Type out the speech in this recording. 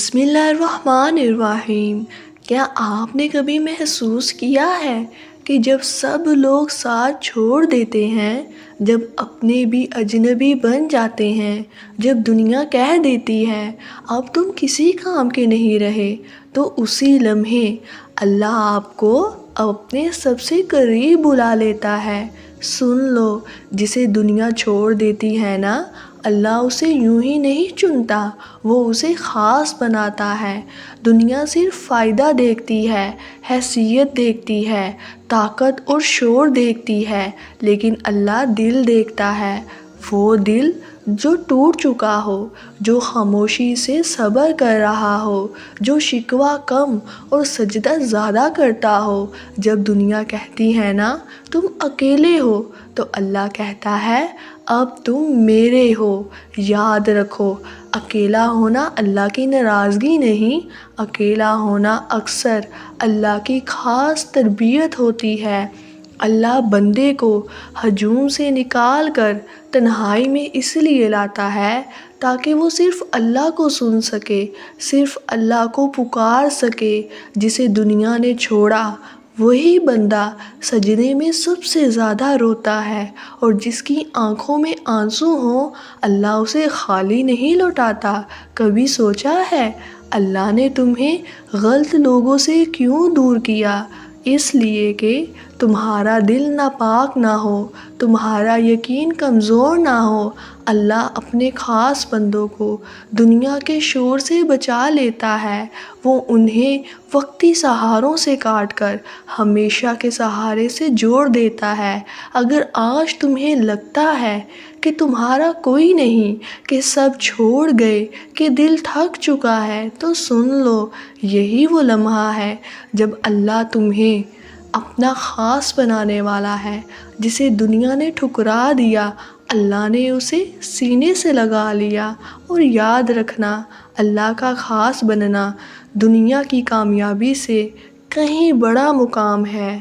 بسم اللہ الرحمن الرحیم۔ کیا آپ نے کبھی محسوس کیا ہے کہ جب سب لوگ ساتھ چھوڑ دیتے ہیں، جب اپنے بھی اجنبی بن جاتے ہیں، جب دنیا کہہ دیتی ہے اب تم کسی کام کے نہیں رہے، تو اسی لمحے اللہ آپ کو اپنے سب سے قریب بلا لیتا ہے؟ سن لو، جسے دنیا چھوڑ دیتی ہے نا، اللہ اسے یوں ہی نہیں چنتا، وہ اسے خاص بناتا ہے۔ دنیا صرف فائدہ دیکھتی ہے، حیثیت دیکھتی ہے، طاقت اور شور دیکھتی ہے، لیکن اللہ دل دیکھتا ہے۔ وہ دل جو ٹوٹ چکا ہو، جو خاموشی سے صبر کر رہا ہو، جو شکوہ کم اور سجدہ زیادہ کرتا ہو۔ جب دنیا کہتی ہے نا تم اکیلے ہو، تو اللہ کہتا ہے اب تم میرے ہو۔ یاد رکھو، اکیلا ہونا اللہ کی ناراضگی نہیں، اکیلا ہونا اکثر اللہ کی خاص تربیت ہوتی ہے۔ اللہ بندے کو ہجوم سے نکال کر تنہائی میں اس لیے لاتا ہے تاکہ وہ صرف اللہ کو سن سکے، صرف اللہ کو پکار سکے۔ جسے دنیا نے چھوڑا، وہی بندہ سجدے میں سب سے زیادہ روتا ہے، اور جس کی آنکھوں میں آنسو ہوں، اللہ اسے خالی نہیں لوٹاتا۔ کبھی سوچا ہے اللہ نے تمہیں غلط لوگوں سے کیوں دور کیا؟ اس لیے کہ تمہارا دل ناپاک نہ ہو، تمہارا یقین کمزور نہ ہو۔ اللہ اپنے خاص بندوں کو دنیا کے شور سے بچا لیتا ہے، وہ انہیں وقتی سہاروں سے کاٹ کر ہمیشہ کے سہارے سے جوڑ دیتا ہے۔ اگر آج تمہیں لگتا ہے کہ تمہارا کوئی نہیں، کہ سب چھوڑ گئے، کہ دل تھک چکا ہے، تو سن لو، یہی وہ لمحہ ہے جب اللہ تمہیں اپنا خاص بنانے والا ہے۔ جسے دنیا نے ٹھکرا دیا، اللہ نے اسے سینے سے لگا لیا۔ اور یاد رکھنا، اللہ کا خاص بننا دنیا کی کامیابی سے کہیں بڑا مقام ہے۔